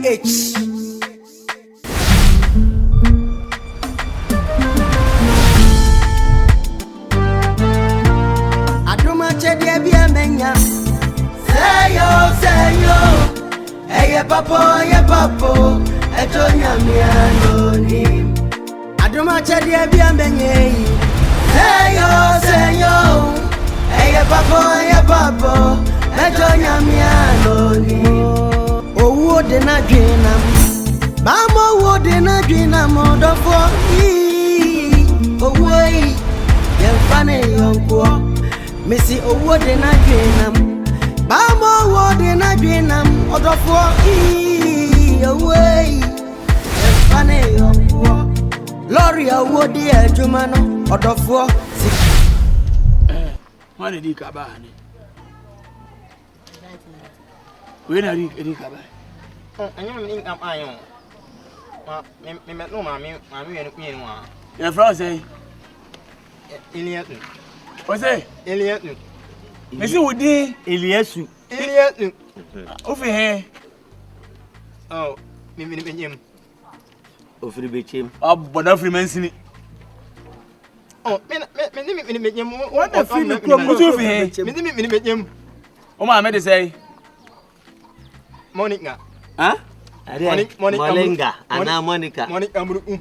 H. Aduma chedi bi amenya. Say yo. Hey papo, etonya mi anoni. Aduma chedi bi amenya. Say yo. Hey papo, etonya mi anoni. Owo de na dwinam. Mama wo de na dwinam odofo. Owo yi. Yemfane yonko. Missy owo de na dwinam. Mama wo de na dwinam odofo. Owo yi. Yemfane yonko. Lori owo de adwuma no odofo. Mane di kaba ni. We na di kaba. Anyo me am ayo. Me no ma me we no a. Ya fra say. Eliatu. O say Eliatu. Me si wodi Eliatu. O fi he. Oh, me benyem. O firi bechem. Aboda firi mansini. Oh, me benyem. What the feel ko mo so fi he. Me benyem. O ma me de say. Monica. Ha? Monica. Ana Monica. Monica Muruku.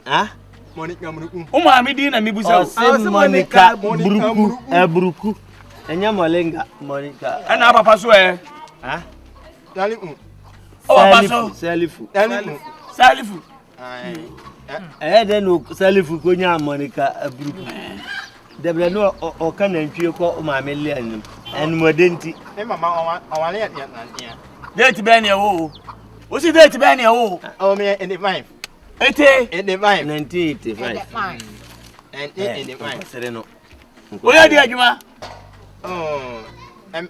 Ha? Monica Muruku. O ma me di na me busa. Monica Buruku. Enya Molenga. Monica. Ana papa so Ha? Salifu. O papa so. Salifu. Den no Salifu ko nya Monica Buruku. Debre no o kan antwie ko o ma me le anim. En modenti. E mama awale ya na. Date be na wo. O si date be na wo. Oh me in the 5. 1985. And in the 5. Sereno. O ya di adwuma. Oh,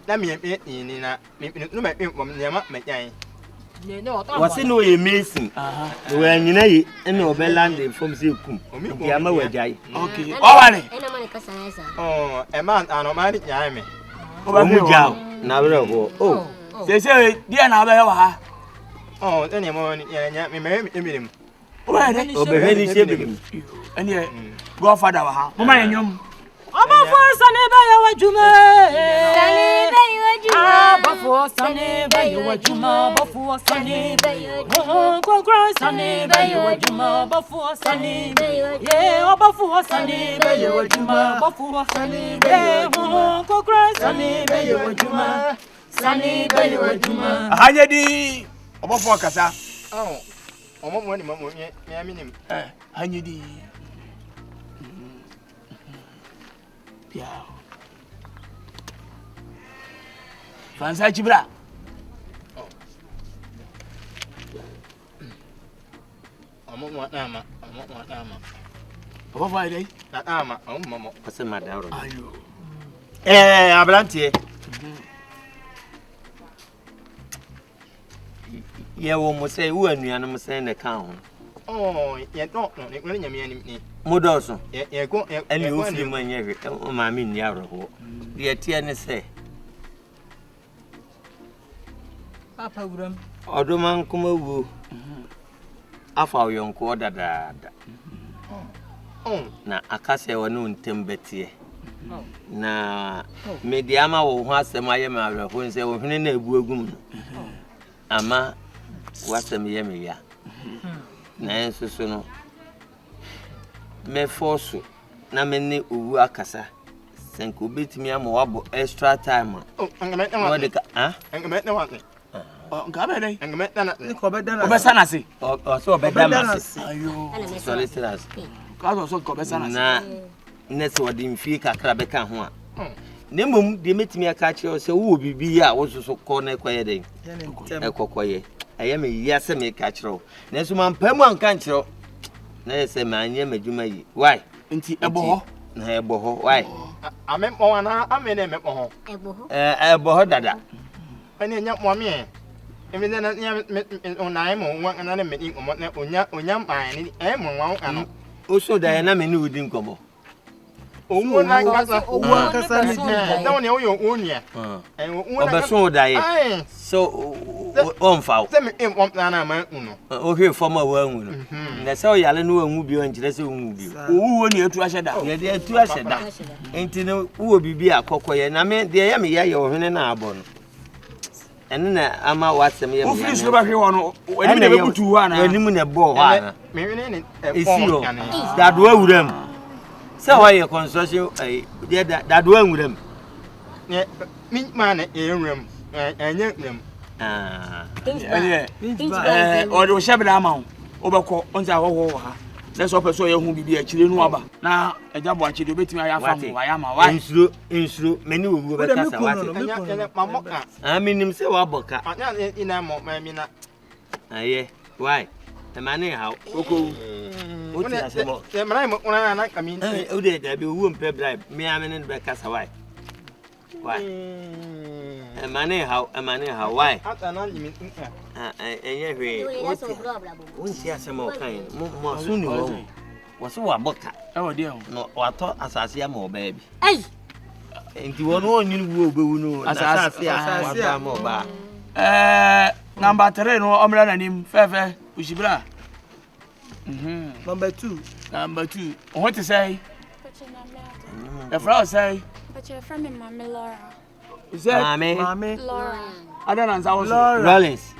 na me ni na me no me nyama me yan. Wase no ye amazing. We anyina yi na obeland from say kum. Nti ama wajai. Okay. O wale. Ena mane kasa esa. Oh, e man anomani yan me. O ba mu jaw na bere ho. Oh. Say dia na ba he wa ha. Oh, ene mo ni yan me me. O ba he. Obeheni shebi. Ene godfather wa ha. Mo ma yenyom. Abafo sane ba ya wajuma. Sane ba ya wajuma. Abafo sane ba ya wajuma. Abafo sane ba ya wajuma. Kokra sane ba ya wajuma. Abafo sane ba ya wajuma. Yeah, abafo sane ba ya wajuma. Abafo sane ba ya wajuma. Kokra sane ba ya wajuma. Sane ba ya wajuma. Hanye di obofo kasa. Oh. Omo mo ni mo me aminim. Hanye di. Pia. Fansa chibra. Omo mo na ma. Papa fa dai. Na ama, omo. Pase madaro. Ayo. Abrantie. Ye wo mo say wo anuanom say na kan ho. Oh, ye don't no, ne kwani nyame anim ni. Modoso. Ye go Ani wo firi man ye o ma me ni awro. Ye tie ne say. Papa wuram. Odoman KUMAWOOD. Afa yonko dadaada. Oh, Na akase wonu ntembetie. Na mediama wo ho asem aye ma awro ho nse wo hwene na ebu egum no. Ama wasem ye me ya. Na enso no me force na me ne owu akasa senko betimi ama wabo extra time. oh, angame na wa. Angame na wa. Nka be dai. Angame na. Ko be dana. O be sana se. O so be damase. Ayo. Solicitors. Ka so ko be sana se. Na nese wodi mfie kakra be ka ho a. Nemom de metimi aka kire se wo bibi a wo so ko na ekoye den. Ekokoye. Eye me yi se me ka kire. Na so man pamu anka kire. Na se me anye madwuma yi. Why? Nti ebo ho. Na ebo ho. Why? Ame mo wana ame na me ho. Ebo ho dada. Ani nya mo me. Emi na nya onai mo wan na me ni omo na onya mpan ni mo wan ano. O so da na me ni udi nkomo. Owo na kasa. Owo kasa ni na woni o yo onia. Obeso da ye. So on foul. Send me in one man, uno. Oh, here for my one. That's how y'all know and will be on Jesse movie. Who near to Asha? Yeah, they are to Asha. Ain't no who will be a cocoy, and I mean, they am ya or in an arbon. And then I'm out what's the me. Who feels about you on when they go to one and a ball. Maybe is you that way with them. So why your construction that way with them? Yeah, me man, a room and young them. Or the shabby amount over on our that's what person who be a children rubber. Now, a job watching the bit me. I am a wife. Instru, many will go back. I mean, himself, a boca. I'm not in a moment. Aye, why? The money how? What is the man? I mean, oh, there be womb pep drive. Me, I'm in the back as a wife. Why? A money how? Why? Won't you have some more kind? More soon you won't. What's a boca? Oh, dear. No, I thought as I see more baby. Hey! And you won't you will know as I see more bar. Number 3, no, I'm running him. Fair, Ushibra. Number 2. What to say? The flower say. But your friend is Mammy Laura. Is that Mammy? Laura. I don't answer. Rollins.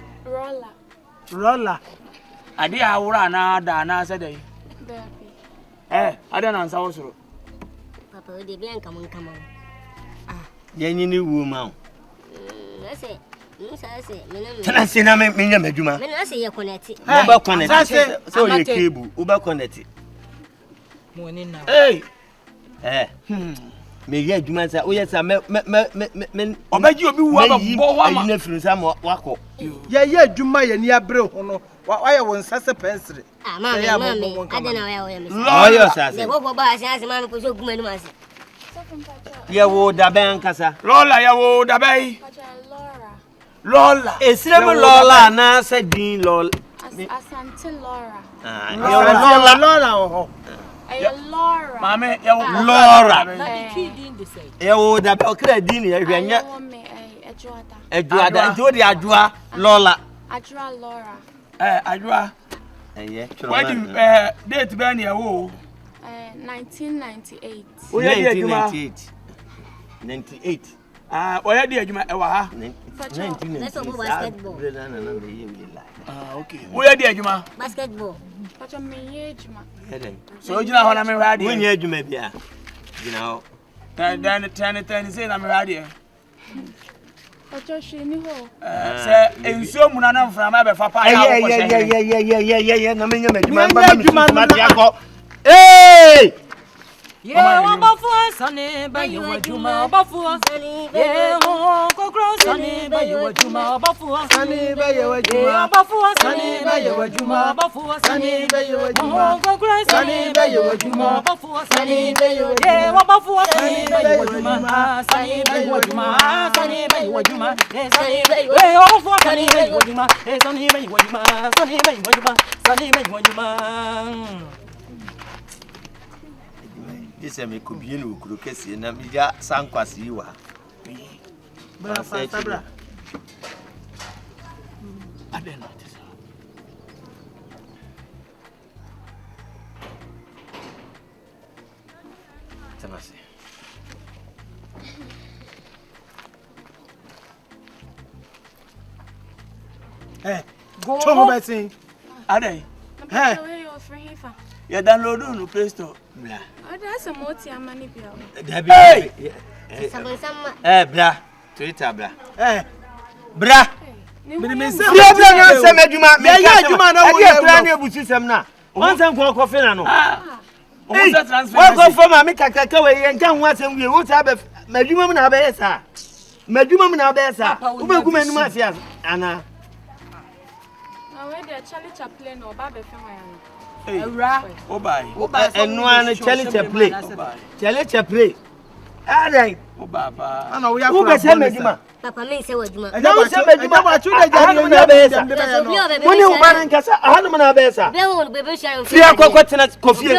Rolla. I did a run Dana said, I don't answer also. Papa, the blank come on. Then you knew woman. I say, I say, I mean, Juma. I say, you're connected. Uber connected. So you cable, Uber connected. Hey! Me ye Juma say, oh yes, I me obey you be one nephew some wako. Yeah, Juma ye near bro no. Why won sasa pencil? Ah, mammy, I don't know where I am. Lawyer says. The go boss as man ko so guma no. Ya wo da ben kasa. Lola ya wo da bay. Lola. Esrem Lola na say din Lola. Asante Laura. Ah, Lola. Laura. Mammy, Laura. Ya wo da be okra din ya hwanya. Ejuada nti o di adua Lola. Adua Laura. Adua. Wedding date be na wo. 1998. 98. Oya di adwuma e wa ha. 1998. Let's go basketball. Okay. Oya di adwuma. Basketball. Pacho me ye adwuma. So ojina ho na me hwa di. Won ye adwuma bia. Gina ho. Then say na me hwa di. Pacho she ni ho. Say ensuo mu na na mfra ma be fa pa ya wo ko yeah na me nya adwuma ma dia ko. Hey! Yeah, Obafu Sunny, but you were Juma, Obafu Sunny, yeah, Cockroach Sunny, but you were Juma, Obafu Sunny, but you were Juma, Obafu Sunny, but you were Juma, Obafu Sunny, but you were Juma, Cockroach Sunny, but you were Juma, Obafu Sunny, but you were yeah, Obafu Sunny, but you were Juma, Sunny, but you were Juma, Sunny, but you were Juma, Sunny, but you were Obafu Sunny, but you were Juma, Sunny, but you were Juma, Sunny, but you were Juma, Sunny, but you were Juma. This is me could be in Ukukesi and Namia Sanquasi. You are. Bra. I didn't notice. Tamasi. Hey, go home, Betty. Are they? Hey. You download no Play Store. Oh, that's a multi money bill. Hey! Bra. Twitter, bra. Hey. Bra. Me say bra say medjuma. Me ya adjuma na wo ya bra na ebusi sem na. Onsan ko kofi na no. Omo se transfer. Wa ko fo ma me kakaka we ye nkan ho asem wie wo ta be medjuma mu na be yesa. Medjuma mu na be yesa. Wo be ku manum asia ana. Na we dey Charlie Chaplin or ba be fe wan. Ura. Obai. Enu an Charlie Chaplin. Charlie Chaplin. Adai. Obaba. Ana we ya wo be se medjuma. Papa me say wadjuma. Na wo se medjuma ba chu de jari na be yesa. Woni wo ba nan kasa ahanu na be yesa. Be wo be share. Fie akoko tena kofie.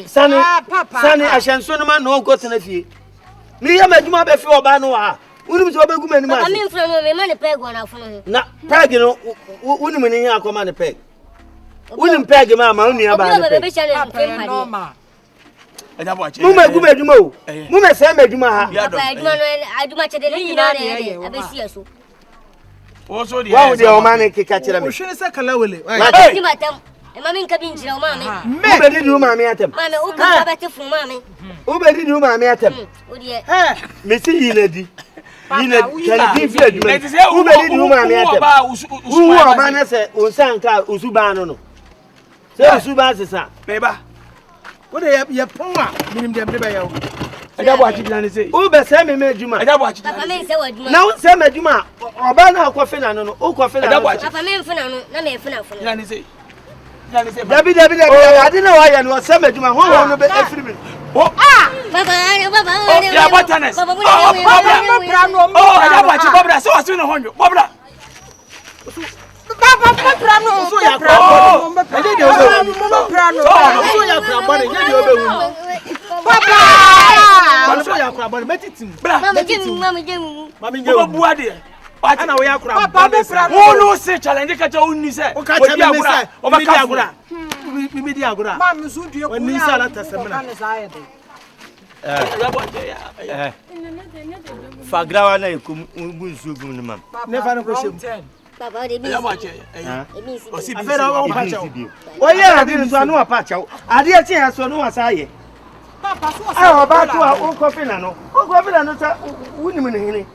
Sani ahyenso no ma no go tena fie. Ni ya medjuma be fie oba no ha. Unu so be guma ni ma. Papa me mfra no me ma ne peg wona fono. Na peg no unu me ni akoma ne peg. Unu peg ma unu ya ba ne peg. Normal. Muma guma adwuma o. Muma se ma adwuma ha. Papa adwuma no adwuma chede ni nyina na abesi aso. Also the Wow, the man keka kire me. O hwene se kalawele. Ni matam. E ma me nka bi nchira o ma me. Wo be di ma me atem. Ma me o ka ba te fun ma me. Wo be di ma me atem. O de me si yina di. Yina kan di fi adwuma. Wo be di ma me atem. Wo wo ba na se o sanka osuba no no. Se osuba sesa. Beba. Wo de ye pon a minim de be ya o. Ejabo achibila ne sei. Wo be se me adwuma. Ejabo achibila. Papa me se wa adwuma. Na wo se me adwuma. Oba na akwa fe na no. O kwa fe na. Papa me mfuna no na me mfuna fono. Ya ne sei. Dabi ade na wa ya no se me adwuma. Ho no be afiri me. Papa ya botanes. Papa ejabo achibobra se wasu no honyo. Bobra. Papa prano. So ya prano. Eje de obe. Prano. So ya prano. Eje de obe. Papa. So ya prano. Metitim. Mama jemu. Mami jemu. Bua de. Ana wo ya kura. Papa be prano. Wo no se challenge ka cha unni se. O ka cha me se. O ba ka agura. Bibi di agura. Ma me so due ko. Wani sala tasemna. Fagrawa na ekum bunsu gum ni mam. Ne fa no ko shem. Papa de bi. Ya bache. Afera wo pa cha. O ye ade so anu apa cha. Ade e tie so no wasa ye. Papa so Ah oba to a o kofi na no. O kofi na no sa wunim ne hene.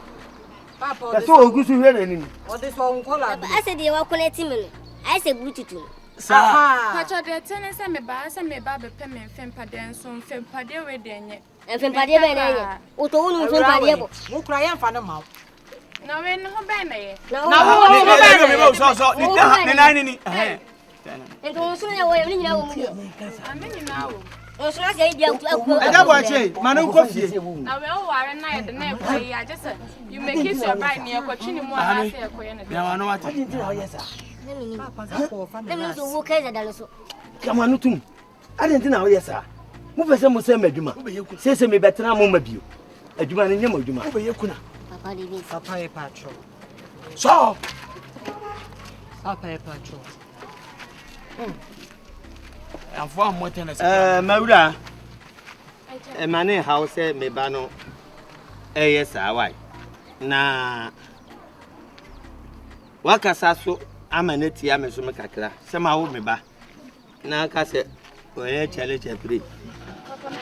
Papa So ogusu hwe na ni. o de so nkola. Ase de wa connect me no. Ase bluetooth. Sa. Pacho de tene se me ba be pe me fempa den so fempa de we de nye. Fempa de be na nye. O to unu fempa de bo. Wo kura ye mfa ne ma. Na we no ho be na ye. Na wo So ni nine ni. Ento so na wo ye ni nyina wo mu de. Ameni na wo. O so na se dia aku. Ejabo ache, manu ko fie. Na we o ware na ye de na e ko ye I just you make it your right near ko twini mu a se e ko ye na. Ya wa no wate. Papa za ko fa me. Na so wo kai za dalo so. Kama no tum. Ade nti na wo yesa. Mo pese mo se madwuma. Se me betena mo mabio. Adwuma ne nyam adwuma. Wo be yekuna. Papa de bi. Papa e patro. So. Papa e patro. Afọ amote na se. Mawura. Mane house me ba no. Yesa why. Na wakasa so amaneti ya me so me kakra. Se ma wo me ba. Na ka se oye challenge pray.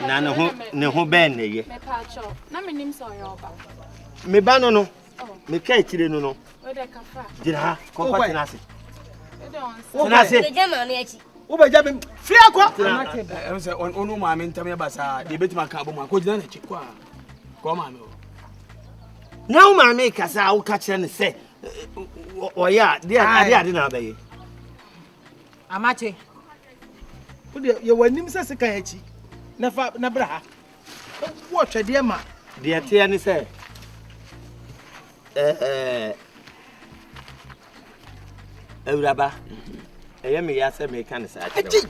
Na ne ho ben ne ye. Me pacho. Na me nim so ye oba. Me ba no no. Me ka chire no no. We de kafa. Jira ha, ko kwa tinase. We de on. Tinase. Be jama me achi. Wo ba jabe fie akwa. Em se onu ma me ntam ya basa de betima ka bo ma ko jina na chi kwa. Ko ma me o. Na wo ma me kasa wo ka kire ne se oya ade na abaye. Amache. Wo de ye wanim se sika achi. Na fa na bra ha. Wo twede ma. De tie ne se Euraba. Me ya se me kan sa ati.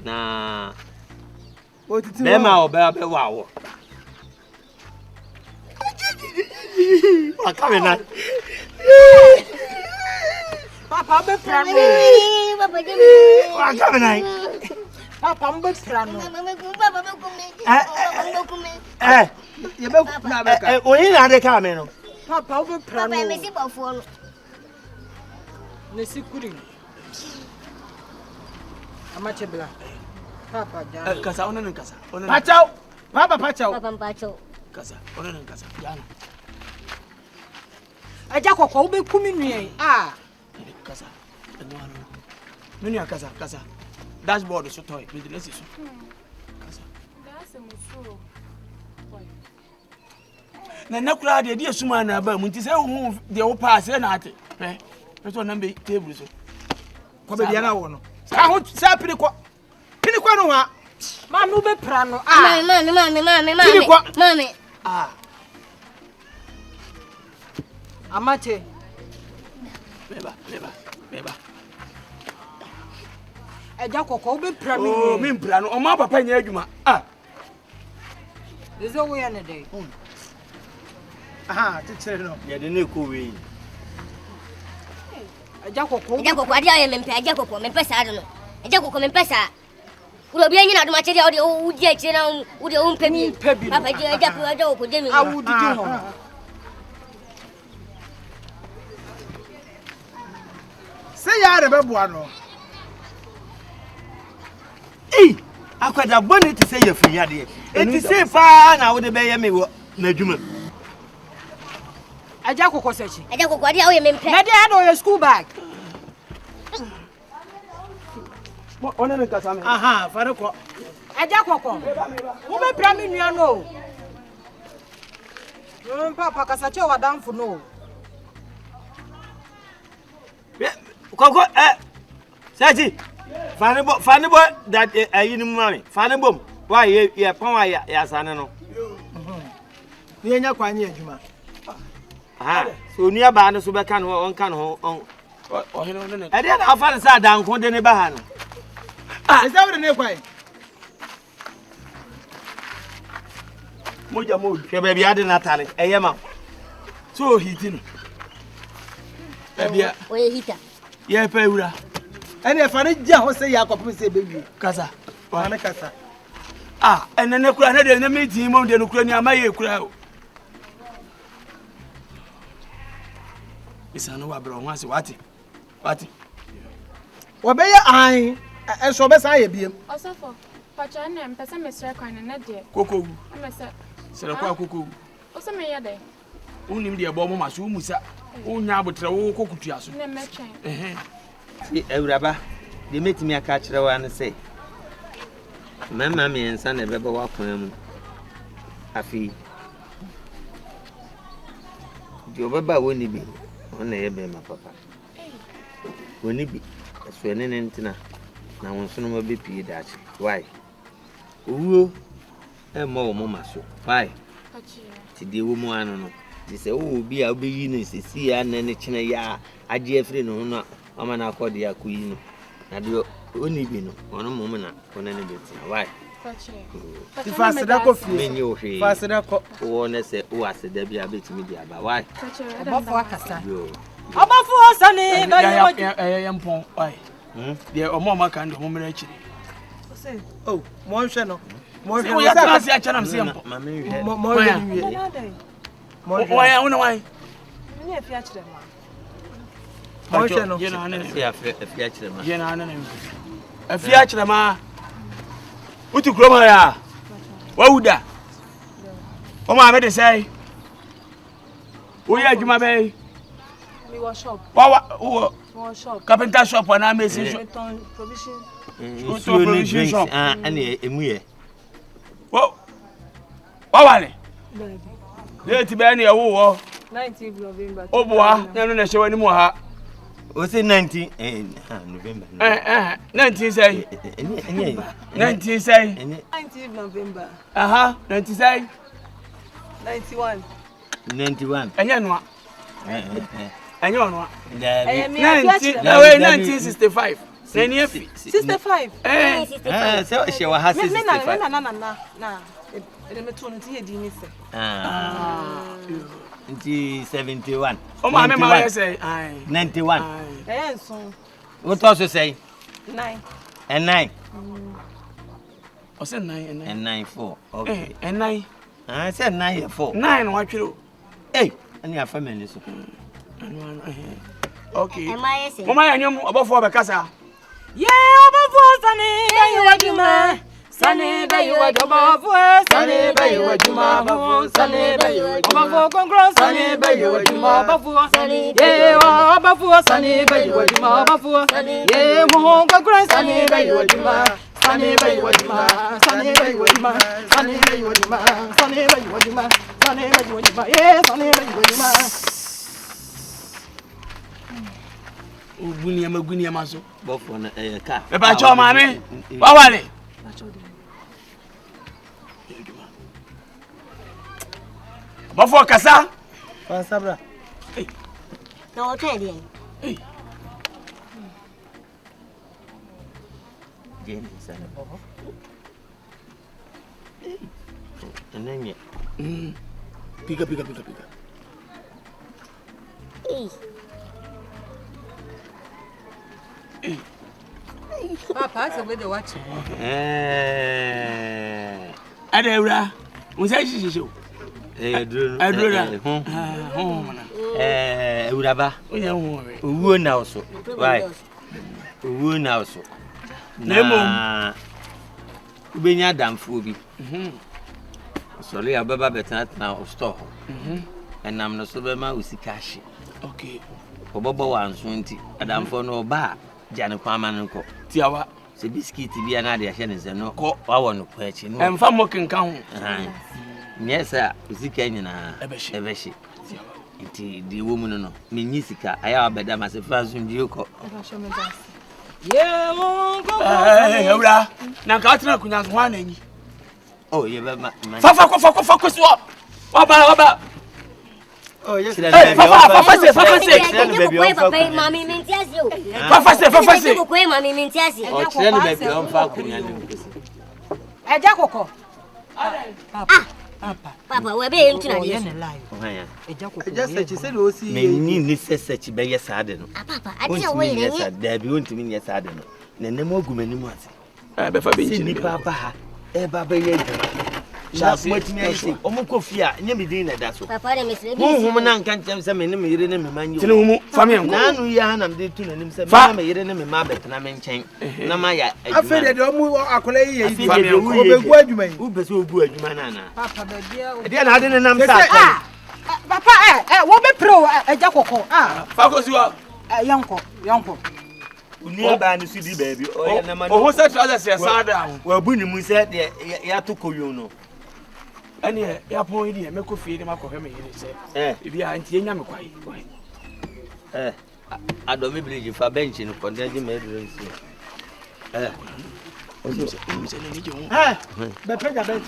Na Otiti. be ma oba be wa wo. Wa ka me na. Papa be prano. Papa de. Wa ka me na. Papa be prano. Papa be kume. Ye be na be ka. Oyin na de ka me no. Papa be prano. Papa me si bofo no. Ne sikuri. Amache bla. Papa ja. Kasa onen kasa. Onen. Pachao. Papa pachao. Papa mpacho. Kasa. Onen kasa. Jana. Aja kokko wo be kumi nue. Ah. Kasa. Eno anu. Menu kasa kasa. Dashboard so toy. Me de so. Kasa. Da se mu so. Na nakura de dia suma na ba mu nti se hu de wo pass na ate. So number table so. Ko be bia na wo no. Ka ho sa pini ko. Pini ko no ha. Ma no be prano. Ah. Mami. Ah. Amache. Beba. Aja kokko wo be prano. Oh, me mpra no. O ma papa nya adwuma. Ah. Dezo wo ya ne dey. Aha, teacher no. Ya de ne ko we. Agya kokko. Agya kokko ade aye mempe agya kokko mempe sa ade no. Agya kokko mempe sa. Uro bi anyina adoma chede ode udi akire na ode o mpe bi. Papa agya kokko de mi. Awudi di ho. Say ya re bebo ano. Akwada boni ti say yafunya de. Enti say fa na wo de be ye me wo na dwuma. Agya kokko sechi. Agya kokko ade aye mempe. Na de ado your school bag. Ona me kasa me. Aha, fare ko. Agya kokko. Wo be pra me nua no. Yo papa kasa che wadamfo no. Koko Saji Fanny boy that you money. Fanny bom. Why you power ya sana no. Ni enya kwanye adwuma. Ah, so near band so be kan on kan ho on. Oh, he no no. E dey na afa sa dan ko de ne ba ha no. Ah, is that what ne kwai? Moja mo hwe ba bia de natale. Eye ma. So hitino. Bia. Oye hita. Ye pa ewura. Ene fa ne gya ho se Yakop se bewie. Kasa. Wa ne kasa. Ah, ene kura na de na meeting mo de no kura ni amaye kura o. Isa no wa bro ho ase wati. Wo be ye an enso be san ye biem. Osofo, pacha na mpese mesre kwan na de. Koko. Mese. Sere kwa koko. Oso me ye de. Unim de ebo mo maso umusa. Unya abotre wo kokutua so. Na metwen. Si Ewuraba, de metimi aka kire wa ne say. Mama me ensa na bebe wa kwan mu. Afi. Di obaba woni bi. Ona ye be ma papa. Woni bi. So ene ne ntina. Na wonso no be pie dachi. Why? Owo e mo wo maso. Why? Pachi. Ti de wo mu anu no. Di se o bi a obeyi no sisi ya na ne kine ya agye afri no no ama na akode ya kuyi no. Na de oni bi no. Ono mo na ona ne betia. Why? Pachi. Ti fasida ko fie. Menye o hwe. Fasida ko. Wo ne se o aseda bi abetimi di aba. Why? Pachi. Obafo akasa. Yo. Obafo Asante be Ya mpon. Why? De omo maka ndo mo mera chiri. Oh, mo hwe no. Mo hwe. O ya class ya chana mse mpo. Mama hwe. Mo hwe wie. Why ya una why? Ni afi a kire ma. Mo hwe no. Je na hanen. Si afi a kire ma. Je na hanen. Afi a kire ma. Uti kroma ya. Wawuda. O ma me de say. O ya adwuma be. Mi wa shop. Wa Shop. carpenter shop na amazing shop. Provision. Provision shop. Ane emu ye. Wa wale. Baby. Date be na wo 19th November. Oboa na no na hye wani mu ha. O say 19 November. 19 say. 19 say. 19th November. 19 say. 91. 91. Enya no a. Enya no a. 1965. 65. So she was has 65. Na. Ede me to no ti edi ni se. 71. O ma me ma say 91. Nso. What also say? 9. And 9. O say 9 and 9 4. Okay. And 9. I said 9 and 4. 9 what you? Hey, and your family so. Okay. Am I say? Mama anyom obofo be kasa. Yeah, Obafo Asante be you adwuma. Sane be you adwuma. Sane be you adwuma. Sane be you adwuma. Obafo konkro Sane be you adwuma. Obafo Sane. Yeah, Obafo Asante be you adwuma. Obafo Sane. Yeah, mo konkro Sane be you adwuma. Sane be you adwuma. Sane be you adwuma. Sane be you adwuma. Sane be you adwuma. Sane be you adwuma. Yeah, Sane be you adwuma. Oguni amaso. Bofo na ka. E ba cho mame. Wa wale. Bofo kasa. Fasabra. No tell Jenny sana. And then Piga. Papa, so with the watch. Adewra, we say she. Uraba. Uwu na also. Right. Uwu na also. Na ubenya damfo bi. Sorry, ababa betan na store. Enam no so be ma usika hye. Okay. Obobo wanso nti adamfo no ba jane kwama nko. Tiawa. Se biscuit bi na de ahye ne se no ko wawo no kwa chi no. Emfa mokenka ho. Yes, sir. Usika nyina ebehye. Nti di wo mu no menyi sika aya abeda ma se fa so ndi ko. Ewra. Na ka atena kunya so hwan anyi. Oh, ye ba ma. Fa so. Oba. Oh, yes. Papa say. Mami mentiasi o. Papa say. Ko mami mentiasi. Oh, tell me be on fa kunya ni. Eja koko. Papa, we be ntuna ye ne live. Eja koko. Eja sechi se do si. Menni ni sechi be ye saade no. Papa, ati o we ni. Da bi ontimi ni saade no. Na nem ogumani mu ase. Be fa be nchi ni papa ha. E ba be ye Shasi matimi ase. Omo kofia nya me din na da so. Papa de mesle bi. Hum na nka ntem se me ne me yire ne me manyi. Tene humu fami enko. Na anu ya na me de tu nanim se me me yire ne me ma betena me nchen. Na ma ya adwuma. Afede de omu akola yi yi. Fami enko obegu adwuma yi. U bese ogu adwuma na na. Papa be dia o. E dia na ade ne nam sa. Papa wo be pro eja koko. Fa ko si wa. Yanko. Uni ba ni su di baby. O ya na ma. O ho se trousers se sada ho. Wa bu ni mu se de ya to koyo no. Ani ya pon yi de me ko fie de makọ me yire se. Ibi a nti enya me kwai. ADOM bridge fa bench no konde di me do nsi. O se ni je ho. Be pega bench.